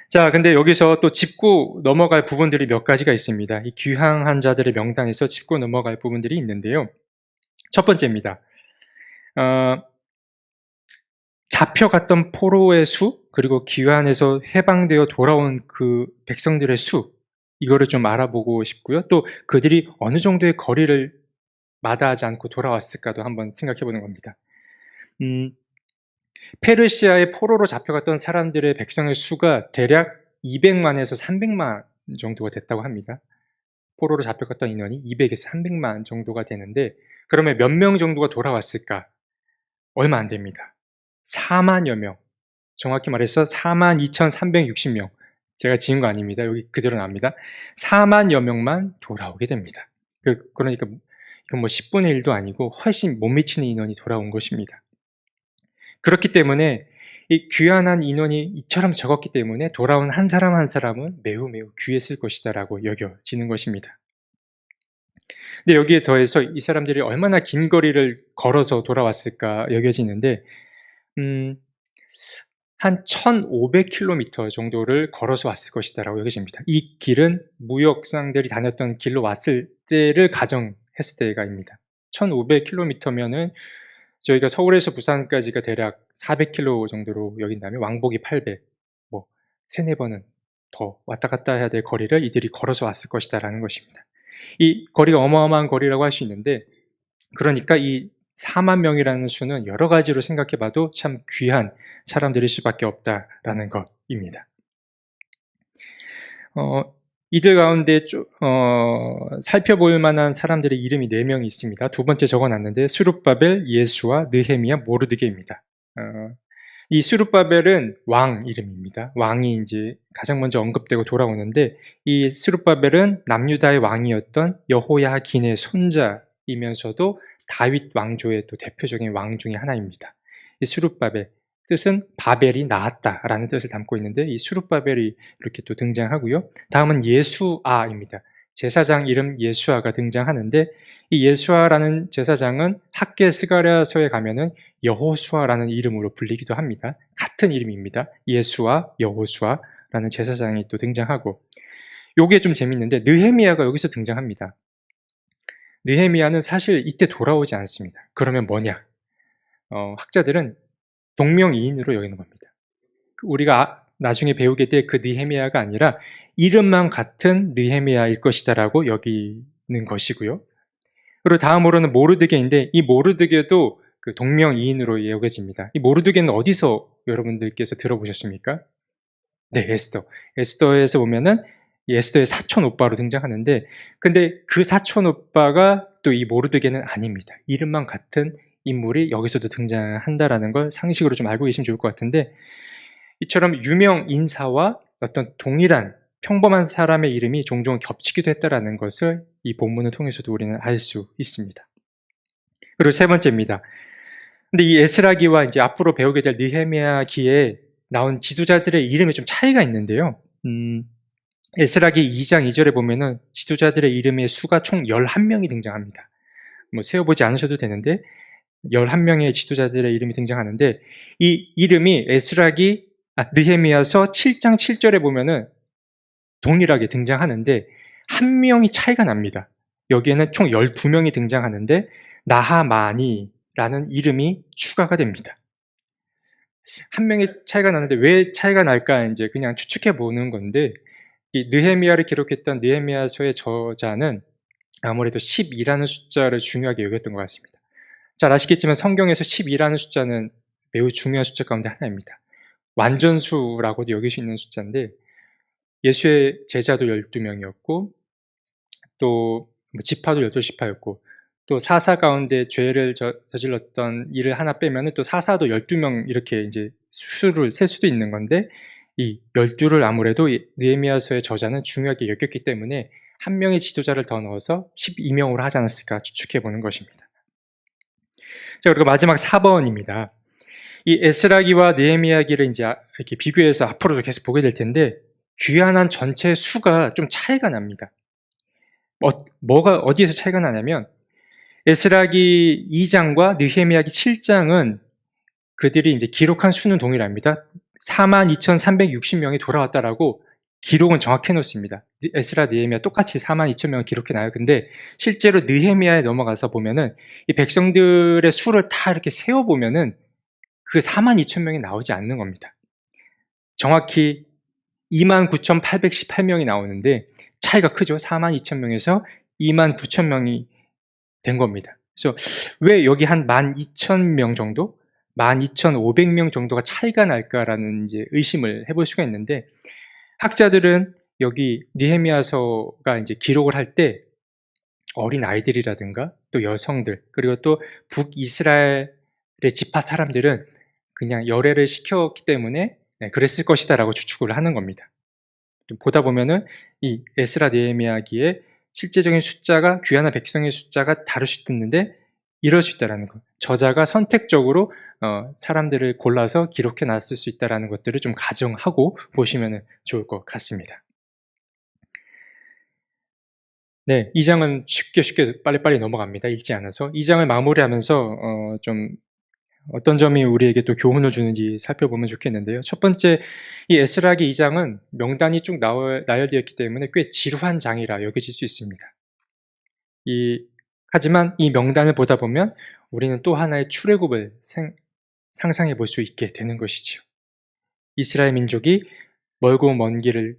[SPEAKER 1] 자, 근데 여기서 또 짚고 넘어갈 부분들이 몇 가지가 있습니다. 이 귀향한 자들의 명단에서 짚고 넘어갈 부분들이 있는데요. 첫 번째입니다. 잡혀갔던 포로의 수, 그리고 귀환해서 해방되어 돌아온 그 백성들의 수, 이거를 좀 알아보고 싶고요. 또 그들이 어느 정도의 거리를 마다하지 않고 돌아왔을까도 한번 생각해 보는 겁니다. 페르시아의 포로로 잡혀갔던 사람들의 백성의 수가 대략 200만에서 300만 정도가 됐다고 합니다. 포로로 잡혀갔던 인원이 200에서 300만 정도가 되는데 그러면 몇 명 정도가 돌아왔을까? 얼마 안 됩니다. 4만여 명. 정확히 말해서 42,360명. 제가 지은 거 아닙니다. 여기 그대로 나옵니다. 4만여 명만 돌아오게 됩니다. 그러니까 이건 뭐 10분의 1도 아니고 훨씬 못 미치는 인원이 돌아온 것입니다. 그렇기 때문에 이 귀환한 인원이 이처럼 적었기 때문에 돌아온 한 사람 한 사람은 매우 귀했을 것이다라고 여겨지는 것입니다. 근데 여기에 더해서 이 사람들이 얼마나 긴 거리를 걸어서 돌아왔을까 여겨지는데 한 1,500km 정도를 걸어서 왔을 것이다라고 여겨집니다. 이 길은 무역상들이 다녔던 길로 왔을 때를 가정했을 때가입니다. 1,500km면은 저희가 서울에서 부산까지가 대략 400km 정도로 여긴다면 왕복이 800, 뭐 3-4번은 더 왔다 갔다 해야 될 거리를 이들이 걸어서 왔을 것이다라는 것입니다. 이 거리가 어마어마한 거리라고 할 수 있는데 그러니까 이 4만 명이라는 수는 여러 가지로 생각해 봐도 참 귀한 사람들일 수밖에 없다라는 것입니다. 이들 가운데 살펴볼 만한 사람들의 이름이 4명이 있습니다. 두 번째 적어놨는데 스룹바벨, 예수와 느헤미야, 모르드게입니다. 이 스룹바벨은 왕 이름입니다. 왕이 이제 가장 먼저 언급되고 돌아오는데 이 스룹바벨은 남유다의 왕이었던 여호야긴의 손자이면서도 다윗 왕조의 또 대표적인 왕 중에 하나입니다. 이 스룹바벨 뜻은 바벨이 나았다라는 뜻을 담고 있는데 이 스룹바벨이 이렇게 또 등장하고요. 다음은 예수아입니다. 제사장 이름 예수아가 등장하는데 이 예수아라는 제사장은 학개 스가랴서에 가면은 여호수아라는 이름으로 불리기도 합니다. 같은 이름입니다. 예수아, 여호수아. 라는 제사장이 또 등장하고, 요게 좀 재밌는데 느헤미야가 여기서 등장합니다. 느헤미야는 사실 이때 돌아오지 않습니다. 그러면 뭐냐? 학자들은 동명이인으로 여기는 겁니다. 우리가 나중에 배우게 될 그 느헤미야가 아니라 이름만 같은 느헤미야일 것이다라고 여기는 것이고요. 그리고 다음으로는 모르드게인데, 이 모르드게도 그 동명이인으로 여겨집니다. 이 모르드게는 어디서 여러분들께서 들어보셨습니까? 네, 에스더. 에스더에서 보면은 이 에스더의 사촌 오빠로 등장하는데, 근데 그 사촌 오빠가 또 이 모르드게는 아닙니다. 이름만 같은 인물이 여기서도 등장한다라는 걸 상식으로 좀 알고 계시면 좋을 것 같은데, 이처럼 유명 인사와 어떤 동일한 평범한 사람의 이름이 종종 겹치기도 했다라는 것을 이 본문을 통해서도 우리는 알 수 있습니다. 그리고 세 번째입니다. 근데 이 에스라기와 이제 앞으로 배우게 될 느헤미야기에 나온 지도자들의 이름이 좀 차이가 있는데요. 에스라기 2장 2절에 보면은 지도자들의 이름의 수가 총 11명이 등장합니다. 뭐 세어보지 않으셔도 되는데 11명의 지도자들의 이름이 등장하는데, 이 이름이 느헤미야서 7장 7절에 보면은 동일하게 등장하는데 한 명이 차이가 납니다. 여기에는 총 12명이 등장하는데 나하마니라는 이름이 추가가 됩니다. 한 명의 차이가 나는데 왜 차이가 날까 이제 그냥 추측해 보는 건데, 이 느헤미야를 기록했던 느헤미야서의 저자는 아무래도 12라는 숫자를 중요하게 여겼던 것 같습니다. 잘 아시겠지만 성경에서 12라는 숫자는 매우 중요한 숫자 가운데 하나입니다. 완전수라고도 여길 수 있는 숫자인데, 예수의 제자도 12명이었고 또 지파도 12지파였고, 또 사사 가운데 죄를 저질렀던 일을 하나 빼면은 또 사사도 12명 이렇게 이제 수를 셀 수도 있는 건데, 이 12를 아무래도 느헤미야서의 저자는 중요하게 여겼기 때문에 한 명의 지도자를 더 넣어서 12명으로 하지 않았을까 추측해 보는 것입니다. 자, 그리고 마지막 4번입니다. 이 에스라기와 느헤미야기를 이제 이렇게 비교해서 앞으로도 계속 보게 될 텐데, 귀환한 전체 수가 좀 차이가 납니다. 뭐가 어디에서 차이가 나냐면, 에스라기 2장과 느헤미야기 7장은 그들이 이제 기록한 수는 동일합니다. 42,360명이 돌아왔다라고 기록은 정확히 해놓습니다. 에스라, 느헤미야 똑같이 42,000명을 기록해놔요. 근데 실제로 느헤미야에 넘어가서 보면은 이 백성들의 수를 다 이렇게 세어보면은 그 42,000명이 나오지 않는 겁니다. 정확히 29,818명이 나오는데 차이가 크죠. 42,000명에서 29,000명이 된 겁니다. 그래서 왜 여기 한 12,000명 정도? 12,500명 정도가 차이가 날까라는 이제 의심을 해볼 수가 있는데, 학자들은 여기 느헤미야서가 이제 기록을 할 때 어린 아이들이라든가 또 여성들, 그리고 또 북이스라엘의 지파 사람들은 그냥 열애를 시켰기 때문에 그랬을 것이다라고 추측을 하는 겁니다. 보다 보면은 이 에스라 느헤미야기의 실제적인 숫자가 귀환한 백성의 숫자가 다를 수 있는데 이럴 수 있다는 것. 저자가 선택적으로 사람들을 골라서 기록해 놨을 수 있다는 것들을 좀 가정하고 보시면 좋을 것 같습니다. 네, 2장은 쉽게 빨리빨리 넘어갑니다. 읽지 않아서. 2장을 마무리하면서 좀 어떤 점이 우리에게 또 교훈을 주는지 살펴보면 좋겠는데요. 첫 번째, 이 에스라기 2장은 명단이 쭉 나열되었기 때문에 꽤 지루한 장이라 여겨질 수 있습니다. 하지만 이 명단을 보다 보면 우리는 또 하나의 출애굽을 상상해 볼 수 있게 되는 것이지요. 이스라엘 민족이 멀고 먼 길을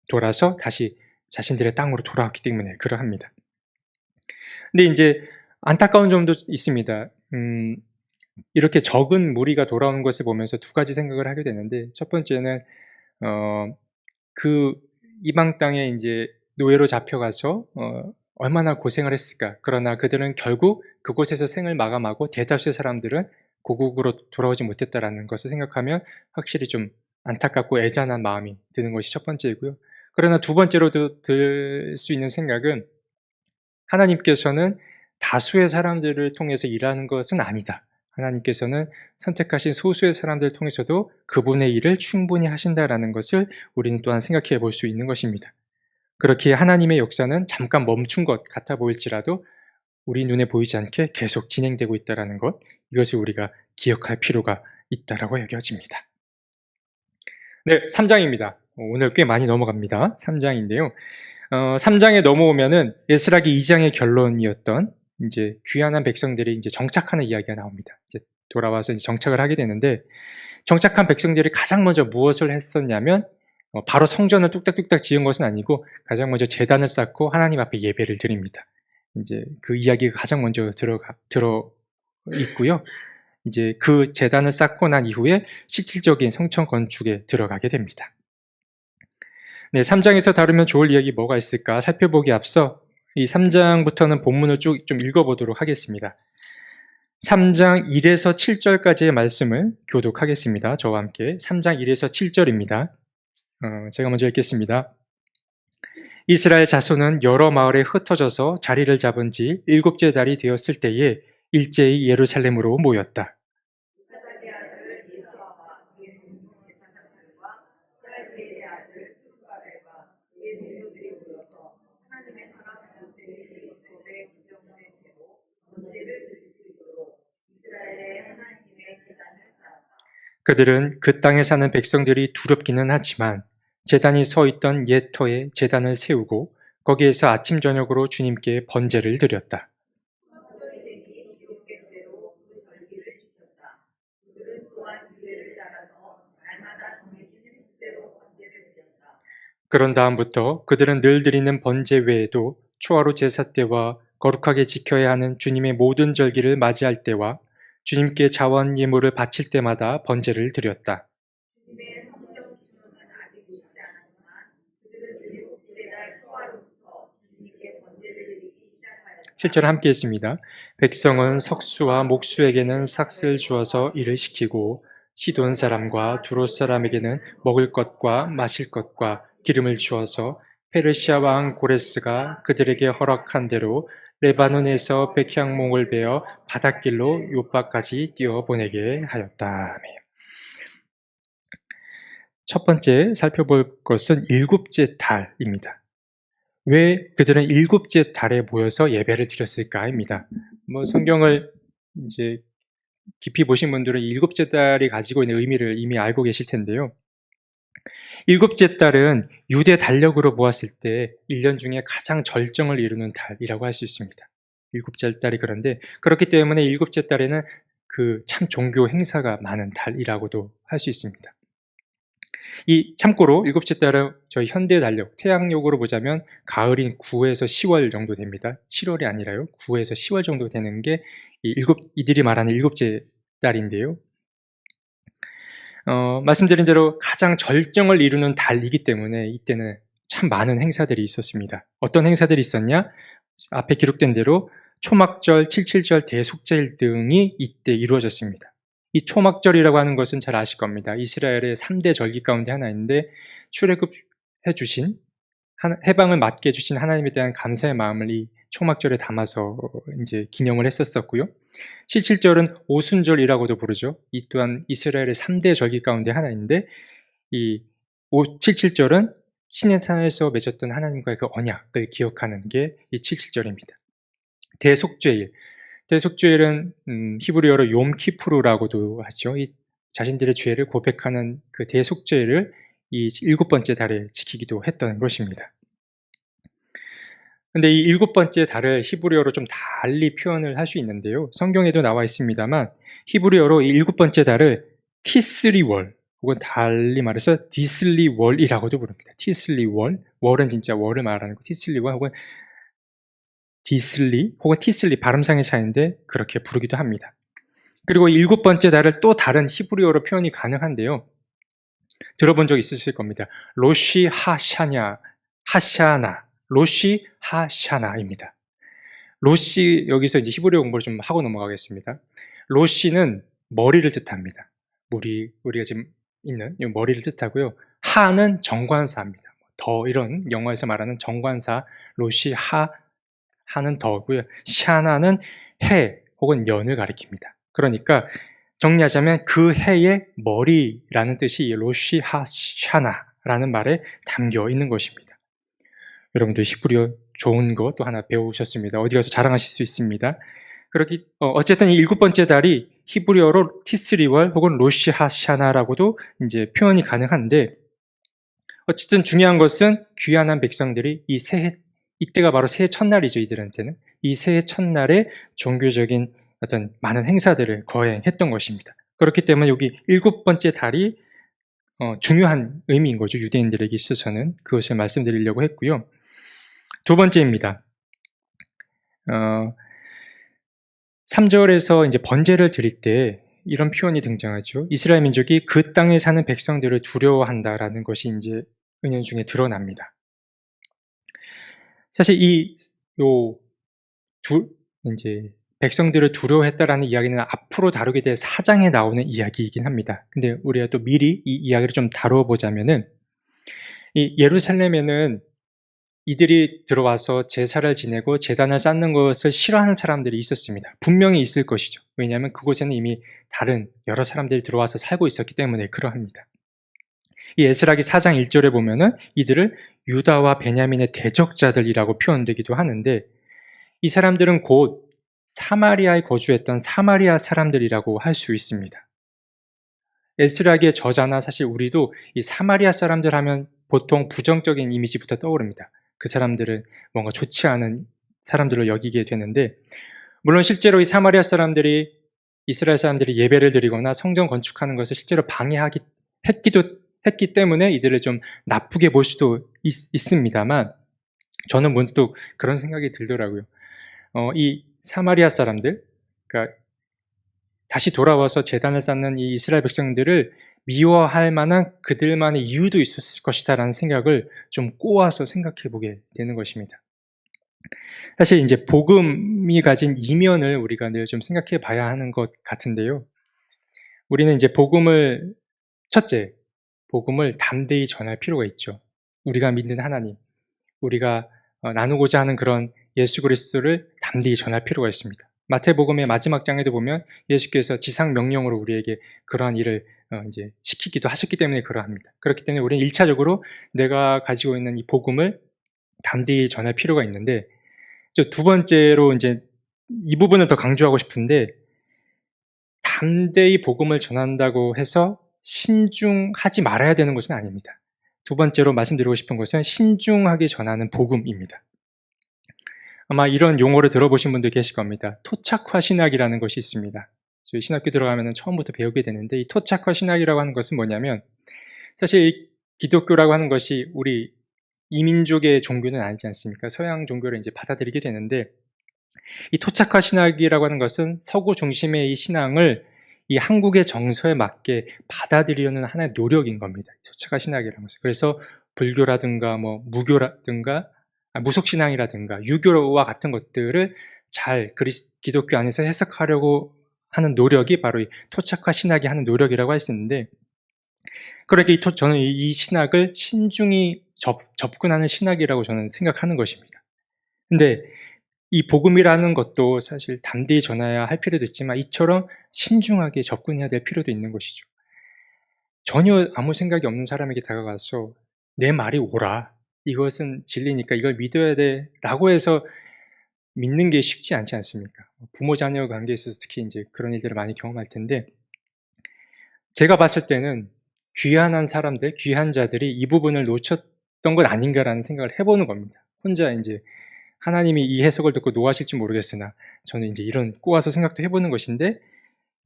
[SPEAKER 1] 돌아서 다시 자신들의 땅으로 돌아왔기 때문에 그러합니다. 근데 이제 안타까운 점도 있습니다. 이렇게 적은 무리가 돌아오는 것을 보면서 두 가지 생각을 하게 되는데, 첫 번째는 그 이방 땅에 이제 노예로 잡혀가서 얼마나 고생을 했을까. 그러나 그들은 결국 그곳에서 생을 마감하고 대다수의 사람들은 고국으로 돌아오지 못했다라는 것을 생각하면 확실히 좀 안타깝고 애잔한 마음이 드는 것이 첫 번째이고요. 그러나 두 번째로도 들 수 있는 생각은, 하나님께서는 다수의 사람들을 통해서 일하는 것은 아니다. 하나님께서는 선택하신 소수의 사람들을 통해서도 그분의 일을 충분히 하신다라는 것을 우리는 또한 생각해 볼 수 있는 것입니다. 그렇게 하나님의 역사는 잠깐 멈춘 것 같아 보일지라도 우리 눈에 보이지 않게 계속 진행되고 있다는 것, 이것을 우리가 기억할 필요가 있다라고 여겨집니다. 네, 3장입니다. 오늘 꽤 많이 넘어갑니다. 3장인데요. 3장에 넘어오면은 에스라기 2장의 결론이었던 이제 귀환한 백성들이 이제 정착하는 이야기가 나옵니다. 이제 돌아와서 이제 정착을 하게 되는데, 정착한 백성들이 가장 먼저 무엇을 했었냐면 바로 성전을 뚝딱뚝딱 지은 것은 아니고 가장 먼저 제단을 쌓고 하나님 앞에 예배를 드립니다. 이제 그 이야기가 가장 먼저 들어 있고요. 이제 그 제단을 쌓고 난 이후에 실질적인 성전 건축에 들어가게 됩니다. 네, 3장에서 다루면 좋을 이야기 뭐가 있을까 살펴보기 앞서 이 3장부터는 본문을 쭉 좀 읽어보도록 하겠습니다. 3장 1에서 7절까지의 말씀을 교독하겠습니다. 저와 함께 3장 1에서 7절입니다. 제가 먼저 읽겠습니다. 이스라엘 자손은 여러 마을에 흩어져서 자리를 잡은 지 7째 달이 되었을 때에 일제히 예루살렘으로 모였다. 그들은 그 땅에 사는 백성들이 두렵기는 하지만 제단이 서 있던 옛 터에 제단을 세우고 거기에서 아침 저녁으로 주님께 번제를 드렸다. 그런 다음부터 그들은 늘 드리는 번제 외에도 초하루 제사 때와 거룩하게 지켜야 하는 주님의 모든 절기를 맞이할 때와 주님께 자원 예물을 바칠 때마다 번제를 드렸다. 7절 함께 했습니다. 백성은 석수와 목수에게는 삭슬 주어서 일을 시키고 시돈 사람과 두롯 사람에게는 먹을 것과 마실 것과 기름을 주어서 페르시아 왕 고레스가 그들에게 허락한 대로 레바논에서 백향목을 베어 바닷길로 요바까지 뛰어보내게 하였다. 첫 번째 살펴볼 것은 일곱째 달입니다. 왜 그들은 일곱째 달에 모여서 예배를 드렸을까입니다. 성경을 이제 깊이 보신 분들은 일곱째 달이 가지고 있는 의미를 이미 알고 계실 텐데요. 일곱째 달은 유대 달력으로 보았을 때 1년 중에 가장 절정을 이루는 달이라고 할 수 있습니다. 일곱째 달이 그런데 그렇기 때문에 일곱째 달에는 그 참 종교 행사가 많은 달이라고도 할 수 있습니다. 이 참고로 일곱째 달은 저희 현대 달력, 태양력으로 보자면 가을인 9에서 10월 정도 됩니다. 7월이 아니라요. 9에서 10월 정도 되는 게 이들이 말하는 일곱째 달인데요. 말씀드린 대로 가장 절정을 이루는 달이기 때문에 이때는 참 많은 행사들이 있었습니다. 어떤 행사들이 있었냐? 앞에 기록된 대로 초막절, 칠칠절, 대속절 등이 이때 이루어졌습니다. 이 초막절이라고 하는 것은 잘 아실 겁니다. 이스라엘의 3대 절기 가운데 하나인데 출애굽해 주신, 해방을 맡게 해주신 하나님에 대한 감사의 마음을 이 초막절에 담아서 이제 기념을 했었었고요. 칠칠절은 오순절이라고도 부르죠. 이 또한 이스라엘의 3대 절기 가운데 하나인데 이 칠칠절은 시내산에서 맺었던 하나님과의 그 언약을 기억하는 게 이 칠칠절입니다. 대속죄일은 히브리어로 욤키푸르라고도 하죠. 이 자신들의 죄를 고백하는 그 대속죄일을 이 7번째 달에 지키기도 했던 것입니다. 근데 이 7번째 달을 히브리어로 좀 달리 표현을 할 수 있는데요. 성경에도 나와 있습니다만 히브리어로 이 7번째 달을 티스리월 혹은 달리 말해서 디슬리월이라고도 부릅니다. 티슬리월, 월은 진짜 월을 말하는 거, 티슬리월 혹은 디슬리 혹은 티슬리 발음상의 차이인데 그렇게 부르기도 합니다. 그리고 7번째 달을 또 다른 히브리어로 표현이 가능한데요. 들어본 적 있으실 겁니다. 로시 하샤냐, 하샤나, 로시 하샤나입니다. 로시, 여기서 이제 히브리어 공부를 좀 하고 넘어가겠습니다. 로시는 머리를 뜻합니다. 우리가 지금 있는 이 머리를 뜻하고요. 하는 정관사입니다. 더, 이런 영어에서 말하는 정관사, 로시 하는 더고요. 샤나는 해 혹은 연을 가리킵니다. 그러니까 정리하자면 그 해의 머리라는 뜻이 로시 하샤나라는 말에 담겨 있는 것입니다. 여러분들 히브리어 좋은 거 또 하나 배우셨습니다. 어디 가서 자랑하실 수 있습니다. 어쨌든 이 7번째 달이 히브리어로 티스리월 혹은 로시 하샤나라고도 이제 표현이 가능한데 어쨌든 중요한 것은 귀환한 백성들이 이 새해, 이때가 바로 새해 첫날이죠, 이들한테는. 이 새해 첫날에 종교적인 어떤 많은 행사들을 거행했던 것입니다. 그렇기 때문에 여기 일곱 번째 달이 중요한 의미인 거죠, 유대인들에게 있어서는. 그것을 말씀드리려고 했고요. 두 번째입니다. 3절에서 이제 번제를 드릴 때 이런 표현이 등장하죠. 이스라엘 민족이 그 땅에 사는 백성들을 두려워한다라는 것이 이제 은연 중에 드러납니다. 사실 이제 백성들을 두려워했다라는 이야기는 앞으로 다루게 될 4장에 나오는 이야기이긴 합니다. 근데 우리가 또 미리 이 이야기를 좀 다뤄보자면은, 이 예루살렘에는 이들이 들어와서 제사를 지내고 제단을 쌓는 것을 싫어하는 사람들이 있었습니다. 분명히 있을 것이죠. 왜냐하면 그곳에는 이미 다른 여러 사람들이 들어와서 살고 있었기 때문에 그러합니다. 이 에스라기 4장 1절에 보면은 이들을 유다와 베냐민의 대적자들이라고 표현되기도 하는데, 이 사람들은 곧 사마리아에 거주했던 사마리아 사람들이라고 할 수 있습니다. 에스라기의 저자나 사실 우리도 이 사마리아 사람들 하면 보통 부정적인 이미지부터 떠오릅니다. 그 사람들은 뭔가 좋지 않은 사람들로 여기게 되는데, 물론 실제로 이 사마리아 사람들이 이스라엘 사람들이 예배를 드리거나 성전 건축하는 것을 실제로 했기 때문에 이들을 좀 나쁘게 볼 수도 있습니다만, 저는 문득 그런 생각이 들더라고요. 이 사마리아 사람들, 그러니까 다시 돌아와서 제단을 쌓는 이 이스라엘 백성들을 미워할 만한 그들만의 이유도 있었을 것이다라는 생각을 좀 꼬아서 생각해 보게 되는 것입니다. 사실 이제 복음이 가진 이면을 우리가 늘 좀 생각해 봐야 하는 것 같은데요. 우리는 이제 첫째, 복음을 담대히 전할 필요가 있죠. 우리가 믿는 하나님, 우리가 나누고자 하는 그런 예수 그리스도를 담대히 전할 필요가 있습니다. 마태복음의 마지막 장에도 보면 예수께서 지상 명령으로 우리에게 그러한 일을 이제 시키기도 하셨기 때문에 그러합니다. 그렇기 때문에 우리는 1차적으로 내가 가지고 있는 이 복음을 담대히 전할 필요가 있는데, 두 번째로 이제 이 부분을 더 강조하고 싶은데, 담대히 복음을 전한다고 해서 신중하지 말아야 되는 것은 아닙니다. 두 번째로 말씀드리고 싶은 것은 신중하게 전하는 복음입니다. 아마 이런 용어를 들어보신 분들 계실 겁니다. 토착화 신학이라는 것이 있습니다. 저희 신학교 들어가면 처음부터 배우게 되는데, 이 토착화 신학이라고 하는 것은 뭐냐면, 사실 이 기독교라고 하는 것이 우리 이민족의 종교는 아니지 않습니까? 서양 종교를 이제 받아들이게 되는데, 이 토착화 신학이라고 하는 것은 서구 중심의 이 신앙을 이 한국의 정서에 맞게 받아들이려는 하나의 노력인 겁니다. 토착화 신학이라는 것은. 그래서 불교라든가 뭐 무교라든가 무속신앙이라든가 유교와 같은 것들을 잘 기독교 안에서 해석하려고 하는 노력이 바로 이 토착화 신학이 하는 노력이라고 할 수 있는데, 그렇게 저는 이 신학을 신중히 접근하는 신학이라고 저는 생각하는 것입니다. 근데 이 복음이라는 것도 사실 담대히 전해야 할 필요도 있지만 이처럼 신중하게 접근해야 될 필요도 있는 것이죠. 전혀 아무 생각이 없는 사람에게 다가가서 내 말이 옳아, 이것은 진리니까 이걸 믿어야 돼 라고 해서 믿는 게 쉽지 않지 않습니까? 부모 자녀 관계에 있어서 특히 이제 그런 일들을 많이 경험할 텐데, 제가 봤을 때는 귀한한 사람들, 귀한 자들이 이 부분을 놓쳤던 건 아닌가라는 생각을 해보는 겁니다. 혼자 이제 하나님이 이 해석을 듣고 노하실지 모르겠으나 저는 이제 이런 꼬아서 생각도 해보는 것인데,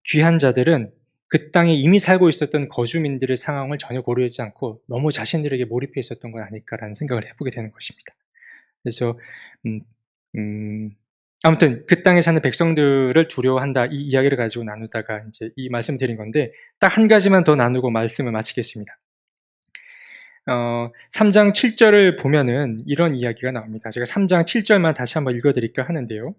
[SPEAKER 1] 귀한 자들은 그 땅에 이미 살고 있었던 거주민들의 상황을 전혀 고려하지 않고 너무 자신들에게 몰입해 있었던 건 아닐까라는 생각을 해보게 되는 것입니다. 그래서 아무튼 그 땅에 사는 백성들을 두려워한다, 이 이야기를 가지고 나누다가 이제 이 말씀 드린 건데, 딱 한 가지만 더 나누고 말씀을 마치겠습니다. 3장 7절을 보면은 이런 이야기가 나옵니다. 제가 3장 7절만 다시 한번 읽어드릴까 하는데요.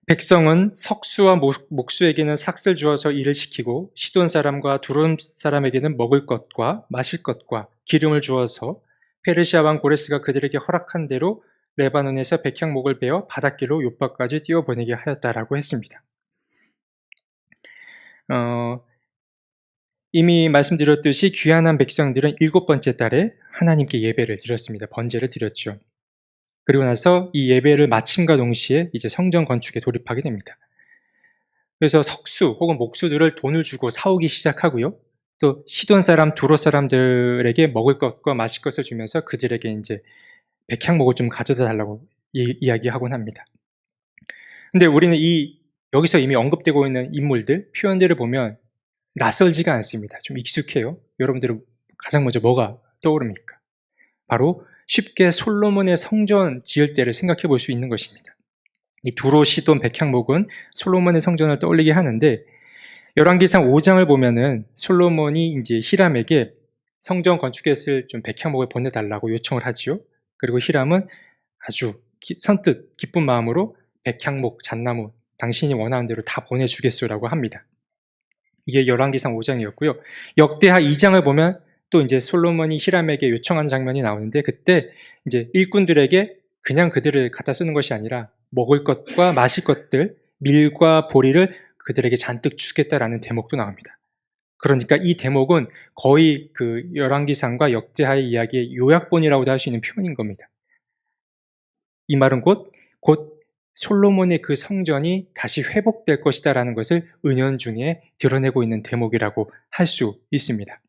[SPEAKER 1] 백성은 석수와 목수에게는 삭슬 주어서 일을 시키고 시돈 사람과 두름 사람에게는 먹을 것과 마실 것과 기름을 주어서 페르시아 왕 고레스가 그들에게 허락한 대로 레바논에서 백향목을 베어 바닷길로 요바까지 띄워보내게 하였다라고 했습니다. 이미 말씀드렸듯이 귀환한 백성들은 7번째 달에 하나님께 예배를 드렸습니다. 번제를 드렸죠. 그리고 나서 이 예배를 마침과 동시에 이제 성전 건축에 돌입하게 됩니다. 그래서 석수 혹은 목수들을 돈을 주고 사오기 시작하고요. 또 시돈 사람, 두로 사람들에게 먹을 것과 마실 것을 주면서 그들에게 이제 백향목을 좀 가져다 달라고 이야기하곤 합니다. 근데 우리는 여기서 이미 언급되고 있는 인물들, 표현들을 보면 낯설지가 않습니다. 좀 익숙해요. 여러분들은 가장 먼저 뭐가 떠오릅니까? 바로 쉽게 솔로몬의 성전 지을 때를 생각해 볼 수 있는 것입니다. 이 두로, 시돈, 백향목은 솔로몬의 성전을 떠올리게 하는데, 열왕기상 5장을 보면은 솔로몬이 이제 히람에게 성전 건축에 쓸 좀 백향목을 보내달라고 요청을 하지요. 그리고 히람은 아주 선뜻 기쁜 마음으로 백향목, 잣나무, 당신이 원하는 대로 다 보내주겠소라고 합니다. 이게 열왕기상 5장이었고요. 역대하 2장을 보면 또 이제 솔로몬이 히람에게 요청한 장면이 나오는데, 그때 이제 일꾼들에게 그냥 그들을 갖다 쓰는 것이 아니라 먹을 것과 마실 것들, 밀과 보리를 그들에게 잔뜩 주겠다라는 대목도 나옵니다. 그러니까 이 대목은 거의 그 열왕기상과 역대하의 이야기의 요약본이라고도 할 수 있는 표현인 겁니다. 이 말은 곧 솔로몬의 그 성전이 다시 회복될 것이다라는 것을 은연중에 드러내고 있는 대목이라고 할 수 있습니다.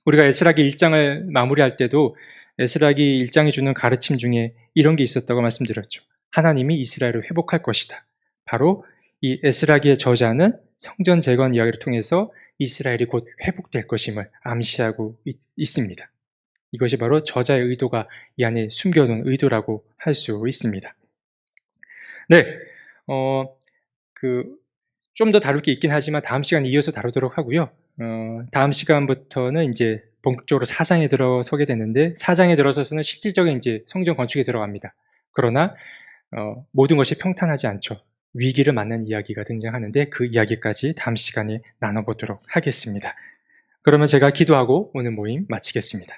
[SPEAKER 1] 우리가 에스라기 1장을 마무리할 때도 에스라기 1장이 주는 가르침 중에 이런 게 있었다고 말씀드렸죠. 하나님이 이스라엘을 회복할 것이다. 바로 이 에스라기의 저자는 성전 재건 이야기를 통해서 이스라엘이 곧 회복될 것임을 암시하고 있습니다. 이것이 바로 저자의 의도가 이 안에 숨겨둔 의도라고 할 수 있습니다. 네, 좀 더 다룰 게 있긴 하지만 다음 시간에 이어서 다루도록 하고요. 다음 시간부터는 이제 본격적으로 4장에 들어서게 되는데, 4장에 들어서서는 실질적인 이제 성전 건축에 들어갑니다. 그러나 모든 것이 평탄하지 않죠. 위기를 맞는 이야기가 등장하는데 그 이야기까지 다음 시간에 나눠보도록 하겠습니다. 그러면 제가 기도하고 오늘 모임 마치겠습니다.